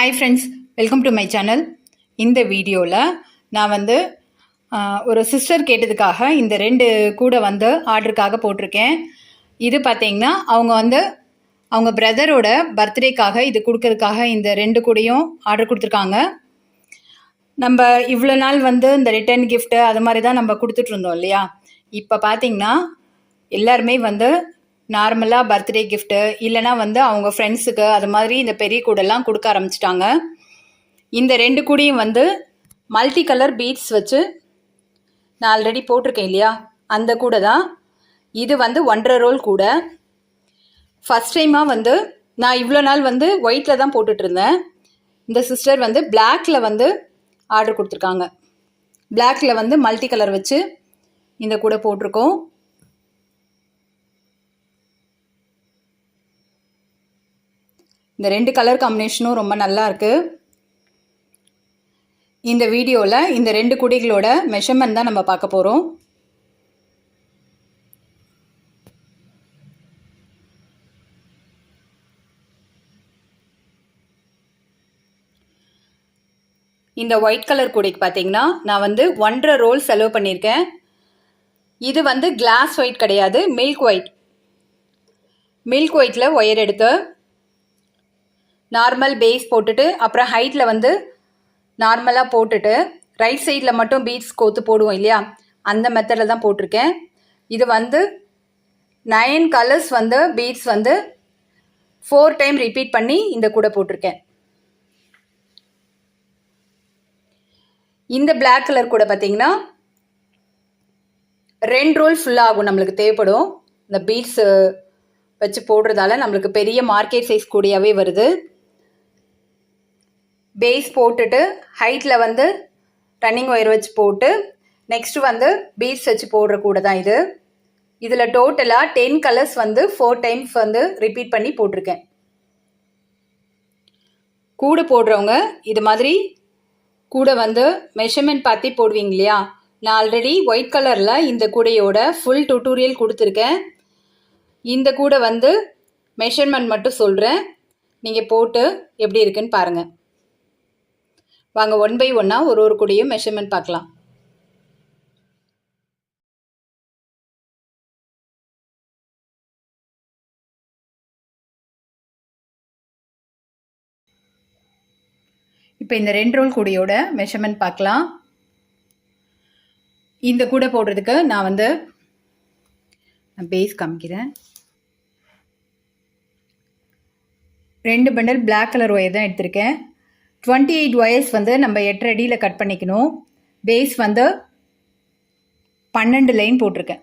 Hi friends, welcome to my channel. இந்த வீடியோவில் நான் ஒரு சிஸ்டர் கேட்டதுக்காக இந்த 2 கூடை ஆர்டருக்காக போட்டிருக்கேன். இது பார்த்தீங்கன்னா அவங்க பிரதரோட பர்த்டேக்காக இது கொடுக்கறதுக்காக இந்த 2 கூடையும் ஆர்டர் கொடுத்துருக்காங்க. நம்ம இவ்வளோ நாள் இந்த ரிட்டர்ன் கிஃப்ட்டு அது மாதிரி தான் நம்ம கொடுத்துட்ருந்தோம் இல்லையா. இப்போ பார்த்தீங்கன்னா எல்லாருமே நார்மலாக பர்த்டே கிஃப்ட்டு இல்லைனா அவங்க ஃப்ரெண்ட்ஸுக்கு அது மாதிரி இந்த பெரிய கூடெல்லாம் கொடுக்க ஆரம்பிச்சிட்டாங்க. இந்த 2 கூடையும் மல்டி கலர் பீட்ஸ் வச்சு நான் ஆல்ரெடி போட்டிருக்கேன் இல்லையா, அந்த கூடை தான் இது. 1.5 ரோல் கூடை. ஃபஸ்ட் டைமாக நான் இவ்வளோ நாள் ஒயிட்டில் தான் போட்டுட்ருந்தேன். இந்த சிஸ்டர் பிளாக்கில் ஆர்டர் கொடுத்துருக்காங்க. பிளாக்கில் மல்டி கலர் வச்சு இந்த கூடை போட்டிருக்கோம். இந்த 2 கலர் காம்பினேஷனும் ரொம்ப நல்லா இருக்குது. இந்த வீடியோவில் இந்த 2 கூடைகளோட மெஷர்மெண்ட் தான் நம்ம பார்க்க போகிறோம். இந்த ஒயிட் கலர் கூடைக்கு பார்த்தீங்கன்னா நான் 1.5 ரோல் செலவு பண்ணியிருக்கேன். இது கிளாஸ் ஒயிட் கிடையாது, மில்க் ஒயிட். மில்க் ஒயிட்டில் ஒயர் எடுத்து நார்மல் பேஸ் போட்டுட்டு அப்புறம் ஹைட்டில் நார்மலாக போட்டுட்டு ரைட் சைடில் மட்டும் பீட்ஸ் கோத்து போடுவோம் இல்லையா, அந்த மெத்தடில் தான் போட்டிருக்கேன். இது 9 கலர்ஸ் பீட்ஸ் 4 டைம் ரிப்பீட் பண்ணி இந்த கூட போட்டிருக்கேன். இந்த பிளாக் கலர் கூட பார்த்தீங்கன்னா 2 ரோல் ஃபுல்லாக ஆகும், நம்மளுக்கு தேவைப்படும். இந்த பீட்ஸ் வச்சு போடுறதால நம்மளுக்கு பெரிய மார்க்கெட் சைஸ் கூடையாகவே வருது. பேஸ் போட்டுட்டு ஹைட்டில் ரன்னிங் ஒயர் வச்சு போட்டு நெக்ஸ்ட்டு பீட்ஸ் வச்சு போடுற கூட தான் இது. இதில் டோட்டலாக 10 கலர்ஸ் 4 டைம்ஸ் ரிப்பீட் பண்ணி போட்டிருக்கேன். கூடை போடுறவங்க இது மாதிரி கூடை மெஷர்மெண்ட் பார்த்து போடுவீங்க இல்லையா. நான் ஆல்ரெடி ஒயிட் கலரில் இந்த கூடையோட ஃபுல் டியூட்டோரியல் கொடுத்துருக்கேன். இந்த கூடை மெஷர்மெண்ட் மட்டும் சொல்கிறேன், நீங்கள் போட்டு எப்படி இருக்குன்னு பாருங்கள். வாங்க 1 by 1 ஒரு கூடையும் மெஷர்மெண்ட் பார்க்கலாம். இப்போ இந்த 2 ரோல் கூடையோட மெஷர்மெண்ட் பார்க்கலாம். இந்த கூடை போடுறதுக்கு நான் பேஸ் காமிக்கிறேன். 2 பண்டல் பிளாக் கலர் ஒயர் தான் எடுத்திருக்கேன். 28 ஒயர்ஸ் நம்ம 8 அடியில் கட் பண்ணிக்கணும். பேஸ் 12 லைன் போட்டிருக்கேன்.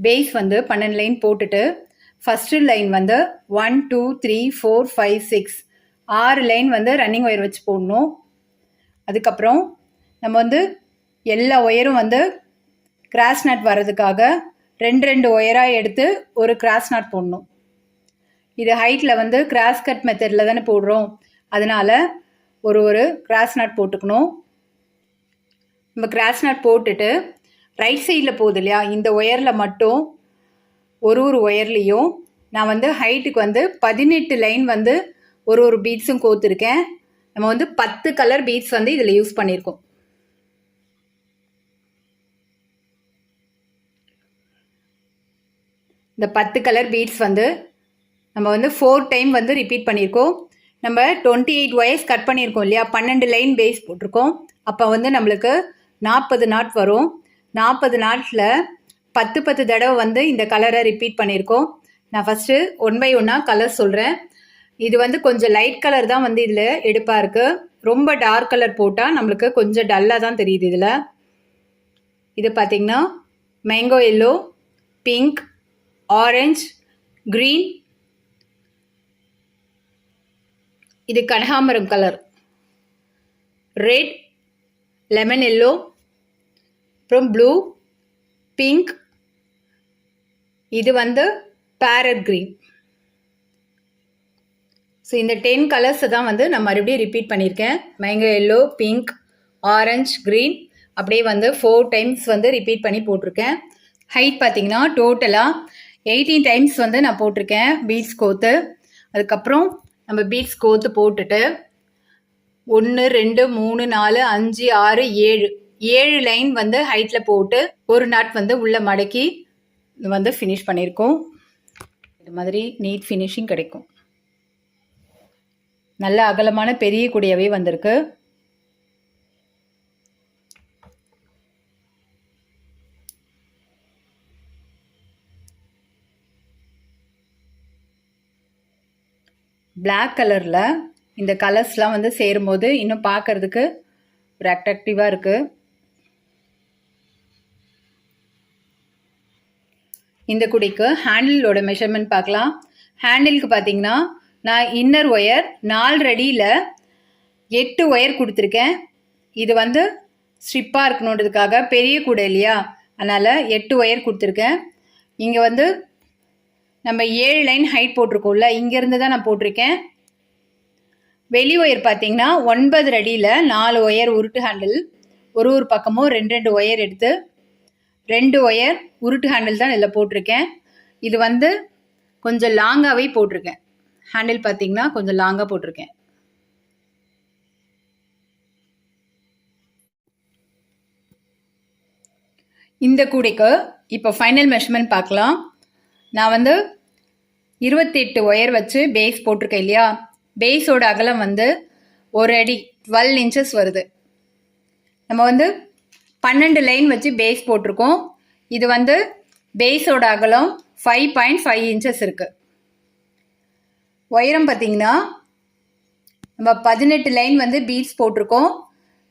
பேஸ் 12 லைன் போட்டுட்டு first line 1 2 3 4 5 6 6 line running wire வச்சு போடணும். அதுக்கப்புறம் நம்ம எல்லா ஒயரும் கிராஸ் நாட் வர்றதுக்காக 2 ஒயராக எடுத்து ஒரு கிராஸ் நாட் போடணும். இது ஹைட்டில் கிராஸ் கட் மெத்தடில் தானே போடுறோம், அதனால் ஒரு கிராஸ் நாட் போட்டுக்கணும். நம்ம கிராஸ் நாட் போட்டுட்டு ரைட் சைடில் போகுது இல்லையா, இந்த ஒயரில் மட்டும் ஒரு ஒயர்லேயும் நான் ஹைட்டுக்கு 18 லைன் ஒரு பீட்ஸும் கோத்துருக்கேன். நம்ம 10 கலர் பீட்ஸ் இதில் யூஸ் பண்ணியிருக்கோம். இந்த 10 கலர் பீட்ஸ் நம்ம 4 டைம் ரிப்பீட் பண்ணியிருக்கோம். நம்ம 28 ஒயர்ஸ் கட் பண்ணியிருக்கோம் இல்லையா, 12 லைன் பேஸ் போட்டிருக்கோம். அப்போ நம்மளுக்கு 40 நாட் வரும். 40 நாட்டில் 10 தடவை இந்த கலரை ரிப்பீட் பண்ணியிருக்கோம். நான் ஃபஸ்ட்டு 1 by 1 கலர் சொல்கிறேன். இது கொஞ்சம் லைட் கலர் தான் இதில் எடுப்பாக இருக்குது. ரொம்ப டார்க் கலர் போட்டால் நம்மளுக்கு கொஞ்சம் டல்லாக தான் தெரியுது. இதில் இது பார்த்திங்கன்னா mango yellow, pink, orange, green, இது கனகாம்பரம் கலர், ரெட், லெமன் எல்லோ, அப்புறம் ப்ளூ, பிங்க், இது பேரட் க்ரீன். ஸோ இந்த 10 கலர்ஸை தான் நான் மறுபடியும் ரிப்பீட் பண்ணியிருக்கேன். Mango yellow, pink, orange, green அப்படியே வந்து 4 டைம்ஸ் வந்து ரிப்பீட் பண்ணி போட்டிருக்கேன். ஹைட் பார்த்தீங்கன்னா டோட்டலாக 18 டைம்ஸ் வந்து நான் போட்டிருக்கேன் பீட்ஸ் கோத்து. அதுக்கப்புறம் நம்ம பீட்ஸ் கோத்து போட்டுட்டு 1 2 3 4 5 6 7 லைன் வந்து ஹைட்டில் போட்டு ஒரு நாட் வந்து உள்ளே மடக்கி வந்து ஃபினிஷ் பண்ணியிருக்கோம். இது மாதிரி நீட் ஃபினிஷிங் கிடைக்கும். நல்ல அகலமான பெரிய கூடையவே வந்திருக்கு. பிளாக் கலரில் இந்த கலர்ஸ்லாம் வந்து சேரும்போது இன்னும் பார்க்கறதுக்கு ஒரு அட்ராக்டிவாக இருக்குது. இந்த குடிக்கு ஹேண்டிலோட மெஷர்மெண்ட் பார்க்கலாம். ஹேண்டிலுக்கு பார்த்தீங்கன்னா நான் இன்னர் ஒயர் 4 அடியில் 8 ஒயர் கொடுத்துருக்கேன். இது வந்து ஸ்ட்ரிப்பாக இருக்கணுன்றதுக்காக பெரிய கூடை இல்லையா, அதனால் 8 ஒயர் கொடுத்துருக்கேன். இங்கே வந்து நம்ம 7 லைன் ஹைட் போட்டிருக்கோம்ல, இங்கேருந்து தான் நான் போட்டிருக்கேன். வெளி ஒயர் பார்த்தீங்கன்னா 9 அடியில் 4 ஒயர் உருட்டு ஹேண்டில், ஒரு பக்கமும் 2 ஒயர் எடுத்து 2 ஒயர் உருட்டு ஹேண்டில் தான் இதில் போட்டிருக்கேன். இது வந்து கொஞ்சம் லாங்காகவே போட்டிருக்கேன். ஹேண்டில் பார்த்தீங்கன்னா கொஞ்சம் லாங்காக போட்டிருக்கேன். இந்த கூடைக்கு இப்போ ஃபைனல் மெஷர்மெண்ட் பார்க்கலாம். நான் வந்து 28 ஒயர் வச்சு பேஸ் போட்டிருக்கேன் இல்லையா, பேஸோட அகலம் வந்து 1 அடி 12 இன்ச்சஸ் வருது. நம்ம வந்து 12 லைன் வச்சு பேஸ் போட்டிருக்கோம். இது வந்து பேஸோட அகலம் 5.5 இன்ச்சஸ் இருக்குது. உயரம் பார்த்தீங்கன்னா நம்ம 18 லைன் வந்து பீட்ஸ் போட்டிருக்கோம்.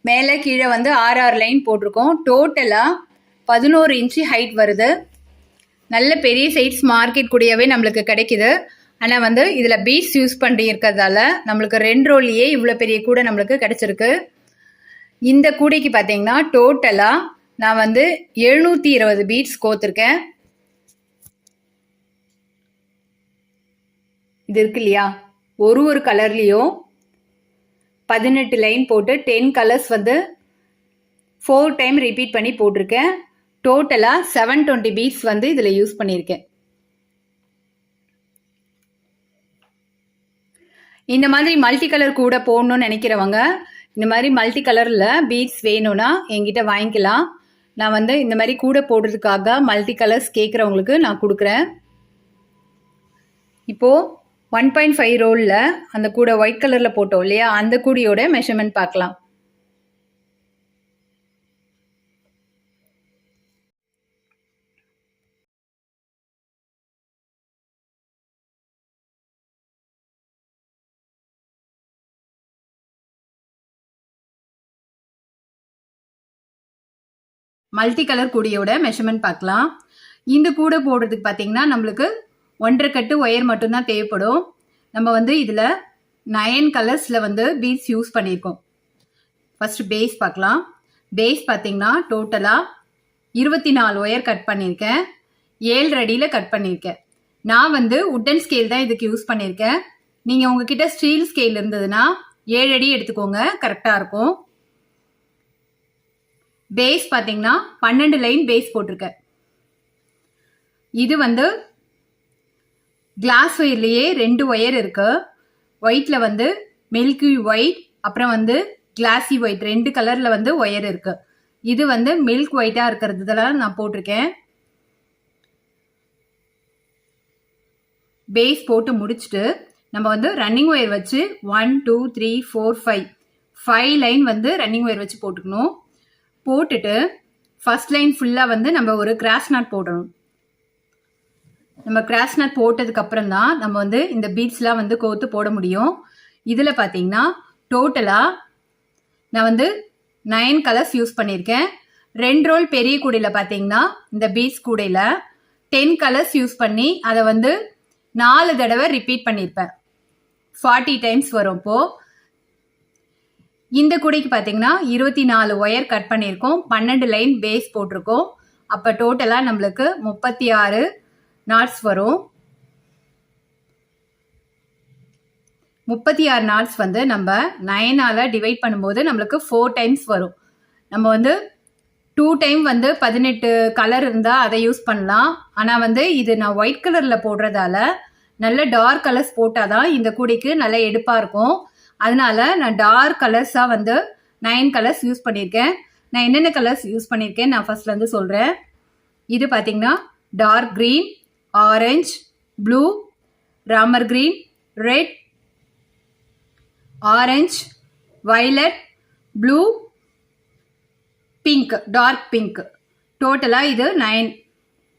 மேலே கீழே வந்து 6 லைன் போட்டிருக்கோம். டோட்டலாக 11 இன்ச்சு ஹைட் வருது. நல்ல பெரிய சைஸ் மார்க்கெட் கூடவே நம்மளுக்கு கிடைக்குது. ஆனால் வந்து இதில் பீட்ஸ் யூஸ் பண்ணி இருக்கிறதால நம்மளுக்கு 2 ரோல்லையே இவ்வளோ பெரிய கூடை நம்மளுக்கு கிடச்சிருக்கு. இந்த கூடைக்கு பார்த்தீங்கன்னா டோட்டலாக நான் வந்து 720 பீட்ஸ் கோத்துருக்கேன். இது இருக்கு இல்லையா, ஒரு கலர்லேயும் 18 லைன் போட்டு 10 கலர்ஸ் வந்து 4 டைம் ரிப்பீட் பண்ணி போட்டிருக்கேன். டோட்டலாக 720 பீட்ஸ் வந்து இதில் யூஸ் பண்ணியிருக்கேன். இந்த மாதிரி மல்டி கலர் கூட போடணும்னு நினைக்கிறவங்க இந்த மாதிரி மல்டி கலரில் பீட்ஸ் வேணும்னா என்கிட்ட வாங்கிக்கலாம். நான் வந்து இந்த மாதிரி கூட போடுறதுக்காக மல்டி கலர்ஸ் கேட்குறவங்களுக்கு நான் கொடுக்குறேன். இப்போது 1.5 ரோலில் அந்த கூட ஒயிட் கலரில் போட்டோம் இல்லையா, அந்த கூடையோட மெஷர்மெண்ட் பார்க்கலாம். மல்டி கலர் கூடையோட மெஷர்மெண்ட் பார்க்கலாம். இந்த கூடை போடுறதுக்கு பார்த்தீங்கன்னா நம்மளுக்கு 1.5 கட்டு ஒயர் மட்டும்தான் தேவைப்படும். நம்ம வந்து இதில் 9 கலர்ஸில் வந்து பீட்ஸ் யூஸ் பண்ணியிருக்கோம். ஃபஸ்ட்டு பேஸ் பார்க்கலாம். பேஸ் பார்த்தீங்கன்னா டோட்டலாக 24 ஒயர் கட் பண்ணியிருக்கேன். 7 அடியில் கட் பண்ணியிருக்கேன். நான் வந்து உட்டன் ஸ்கேல் தான் இதுக்கு யூஸ் பண்ணியிருக்கேன். நீங்கள் உங்ககிட்ட ஸ்டீல் ஸ்கேல் இருந்ததுன்னா 7 அடி எடுத்துக்கோங்க, கரெக்டாக இருக்கும். பேஸ் பார்த்தீங்கன்னா 12 லைன் பேஸ் போட்டிருக்கேன். இது வந்து கிளாஸ் ஒயர்லேயே 2 ஒயர் இருக்கு. ஒயிட்டில் வந்து மில்கி ஒயிட், அப்புறம் வந்து கிளாசி ஒயிட், 2 கலரில் வந்து ஒயர் இருக்கு. இது வந்து மில்க் ஒயிட்டாக இருக்கிறதுலாம் நான் போட்டிருக்கேன். பேஸ் போட்டு முடிச்சுட்டு நம்ம வந்து ரன்னிங் ஒயர் வச்சு 1 2 3 4 5 லைன் வந்து ரன்னிங் ஒயர் வச்சு போட்டுக்கணும். போட்டுட்டு ஃபர்ஸ்ட் லைன் ஃபுல்லாக வந்து நம்ம ஒரு கிராஸ் நாட் போடணும். நம்ம கிராஸ் நாட் போட்டதுக்கு அப்புறம் தான் நம்ம வந்து இந்த பீட்ஸ்லாம் வந்து கோத்து போட முடியும். இதில் பார்த்தீங்கன்னா டோட்டலாக நான் வந்து 9 கலர்ஸ் யூஸ் பண்ணியிருக்கேன். 2 ரோல் பெரிய கூடையில் பார்த்தீங்கன்னா இந்த பீட்ஸ் கூடையில் 10 கலர்ஸ் யூஸ் பண்ணி அதை வந்து 4 தடவை ரிப்பீட் பண்ணியிருப்பேன். 40 டைம்ஸ் வரும். இப்போது இந்த கூடைக்கு பார்த்தீங்கன்னா 24 ஒயர் கட் பண்ணியிருக்கோம். 12 லைன் பேஸ் போட்டிருக்கோம். அப்போ டோட்டலாக நம்மளுக்கு 36 நாட்ஸ் வரும். 36 நாட்ஸ் வந்து நம்ம 9ஆல் டிவைட் பண்ணும்போது நம்மளுக்கு 4 டைம்ஸ் வரும். நம்ம வந்து 2 டைம் வந்து 18 கலர் இருந்தால் அதை யூஸ் பண்ணலாம். ஆனால் வந்து இது நான் ஒயிட் கலரில் போடுறதால நல்ல டார்க் கலர்ஸ் போட்டால் தான் இந்த கூடைக்கு நல்ல எடுப்பாக இருக்கும். அதனால நான் டார்க் கலர்ஸாக வந்து 9 கலர்ஸ் யூஸ் பண்ணியிருக்கேன். நான் என்னென்ன கலர்ஸ் யூஸ் பண்ணியிருக்கேன் நான் ஃபர்ஸ்ட்லேருந்து சொல்கிறேன். இது பார்த்தீங்கன்னா டார்க் க்ரீன், ஆரஞ்ச், ப்ளூ, ராமர் green, red, orange, violet, blue, pink, dark pink. டோட்டலாக இது 9.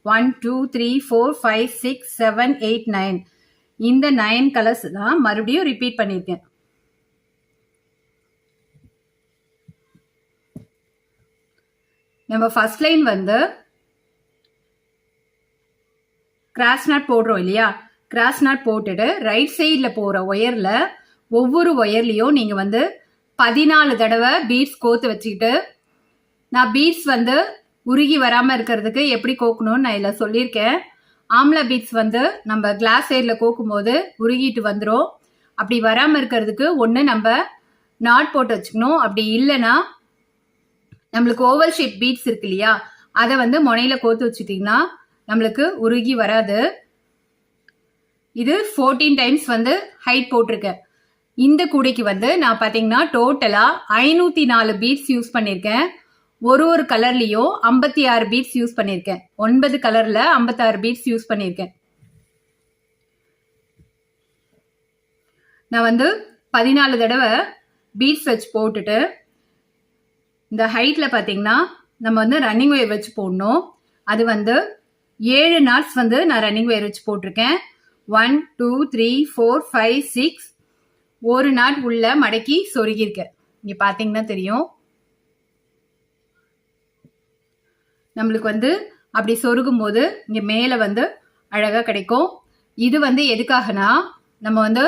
1 2 3 4 5 6 7 8 9. இந்த 9 கலர்ஸ் தான் மறுபடியும் ரிப்பீட் பண்ணியிருக்கேன். நம்ம ஃபர்ஸ்ட் லைன் வந்து கிராஸ் நாட் போடுறோம் இல்லையா, கிராஸ் நாட் போட்டுட்டு ரைட் சைடில் போகிற ஒயரில் ஒவ்வொரு ஒயர்லேயும் நீங்கள் வந்து 14 தடவை பீட்ஸ் கோத்து வச்சுக்கிட்டு, நான் பீட்ஸ் வந்து உருகி வராமல் இருக்கிறதுக்கு எப்படி கோக்கணும்னு நான் இதில் சொல்லியிருக்கேன். ஆம்லா பீட்ஸ் வந்து நம்ம கிளாஸ் சைடில் கோக்கும் போது உருகிட்டு வந்துடும். அப்படி வராமல் இருக்கிறதுக்கு ஒன்று நம்ம நாட் போட்டு வச்சுக்கணும். அப்படி இல்லைன்னா நம்மளுக்கு ஓவல் ஷேப் பீட்ஸ் இருக்கு இல்லையா, அதை வந்து முனையில் கோத்து வச்சுட்டிங்கன்னா நம்மளுக்கு உருகி வராது. இது 14 டைம்ஸ் வந்து ஹைட் போட்டிருக்கேன். இந்த கூடைக்கு வந்து நான் பார்த்தீங்கன்னா டோட்டலாக 504 பீட்ஸ் யூஸ் பண்ணியிருக்கேன். ஒரு கலர்லேயும் 56 பீட்ஸ் யூஸ் பண்ணியிருக்கேன். 9 கலரில் 56 பீட்ஸ் யூஸ் பண்ணியிருக்கேன். நான் வந்து 14 தடவை பீட்ஸ் வச்சு போட்டுட்டு இந்த ஹைட்டில் பார்த்தீங்கன்னா நம்ம வந்து ரன்னிங் ஒயர் வச்சு போடணும். அது வந்து 7 நாட்ஸ் வந்து நான் ரன்னிங் ஒயர் வச்சு போட்டிருக்கேன். 1 2 3 4 5 6. ஒரு நாட் உள்ள மடக்கி சொருகியிருக்கேன். இங்கே பார்த்தீங்கன்னா தெரியும். நம்மளுக்கு வந்து அப்படி சொருகும் போது இங்கே மேலே வந்து அழகாக கிடைக்கும். இது வந்து எதுக்காகனா நம்ம வந்து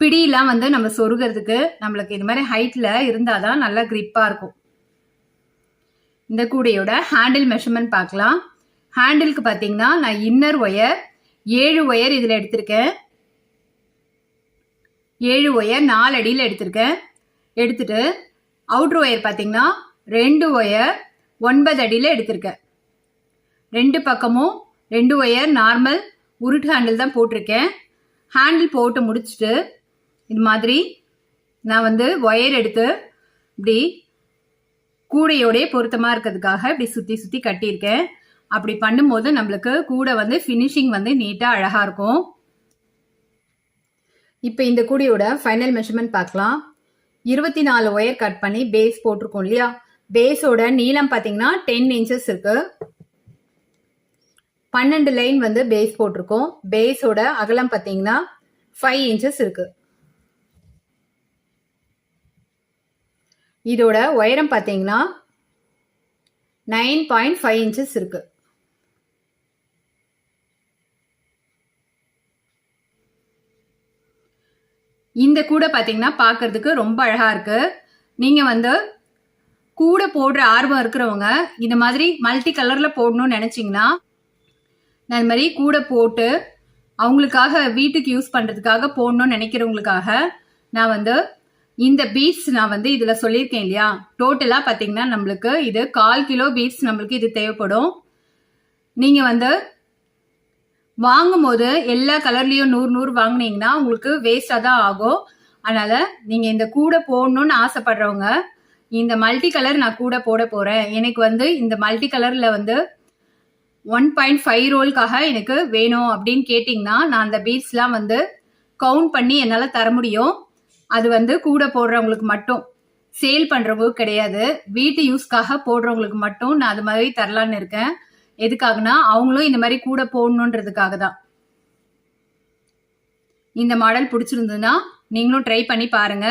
பிடியெல்லாம் வந்து நம்ம சொருகிறதுக்கு நம்மளுக்கு இது மாதிரி ஹைட்டில் இருந்தால் தான் நல்லா கிரிப்பாக இருக்கும். இந்த கூடையோட ஹேண்டில் மெஷர்மெண்ட் பார்க்கலாம். ஹேண்டிலுக்கு பார்த்தீங்கன்னா நான் இன்னர் ஒயர் 7 ஒயர் இதில் எடுத்திருக்கேன். 7 ஒயர் 4 அடியில் எடுத்திருக்கேன். எடுத்துட்டு அவுட்ரு ஒயர் பார்த்தீங்கன்னா 2 ஒயர் 9 அடியில் எடுத்திருக்கேன். 2 பக்கமும் 2 ஒயர் நார்மல் உருட்டு ஹேண்டில் தான் போட்டிருக்கேன். ஹேண்டில் போட்டு முடிச்சுட்டு இது மாதிரி நான் வந்து ஒயர் எடுத்து இப்படி கூடையோடைய பொருத்தமாக இருக்கிறதுக்காக இப்படி சுற்றி சுற்றி கட்டியிருக்கேன். அப்படி பண்ணும்போது நம்மளுக்கு கூடை வந்து ஃபினிஷிங் வந்து நீட்டாக அழகாக இருக்கும். இப்போ இந்த கூடையோட ஃபைனல் மெஷர்மெண்ட் பார்க்கலாம். 24 ஒயர் கட் பண்ணி பேஸ் போட்டிருக்கோம் இல்லையா, பேஸோட நீளம் பார்த்தீங்கன்னா 10 இன்ச்சஸ் இருக்கு. 12 லைன் வந்து பேஸ் போட்டிருக்கோம். பேஸோட அகலம் பார்த்தீங்கன்னா 5 இன்ச்சஸ் இருக்கு. இதோட உயரம் பார்த்தீங்கன்னா 9.5 இன்ச்சஸ் இருக்கு. இந்த கூடை பார்த்தீங்கன்னா பார்க்கறதுக்கு ரொம்ப அழகா இருக்கு. நீங்க வந்து கூடை போடுற ஆர்வம் இருக்கிறவங்க இந்த மாதிரி மல்டி கலர்ல போடணும்னு நினைச்சீங்கன்னா, நான் இந்த மாதிரி கூடை போட்டு அவங்களுக்காக வீட்டுக்கு யூஸ் பண்றதுக்காக போடணும்னு நினைக்கிறவங்களுக்காக நான் வந்து இந்த பீட்ஸ் நான் வந்து இதுல சொல்லியிருக்கேன் இல்லையா, டோட்டலா பார்த்தீங்கன்னா நம்மளுக்கு இது 1/4 கிலோ பீட்ஸ் நம்மளுக்கு இது தேவைப்படும். நீங்க வந்து வாங்கும் போது எல்லா கலர்லயும் 100 வாங்கினீங்கன்னா உங்களுக்கு வேஸ்டா தான் ஆகும். அதனால நீங்க இந்த கூடை போடணும்னு ஆசைப்படுறவங்க, இந்த மல்டி கலர் நான் கூடை போட போறேன், எனக்கு வந்து இந்த மல்டி கலர்ல வந்து 1.5 ரோல்காக எனக்கு வேணும் அப்படின்னு கேட்டிங்கன்னா, நான் அந்த பீட்ஸ்லாம் வந்து கவுண்ட் பண்ணி என்னால் தர முடியும். அது வந்து கூடை போடுறவங்களுக்கு மட்டும், சேல் பண்றவங்களுக்கு கிடையாது. வீட்டு யூஸ்க்காக போடுறவங்களுக்கு மட்டும் நான் அது மாதிரி தரலான்னு இருக்கேன். எதுக்காகனா அவங்களும் இந்த மாதிரி கூடை போடணுன்றதுக்காக தான். இந்த மாடல் பிடிச்சிருந்ததுன்னா நீங்களும் ட்ரை பண்ணி பாருங்க.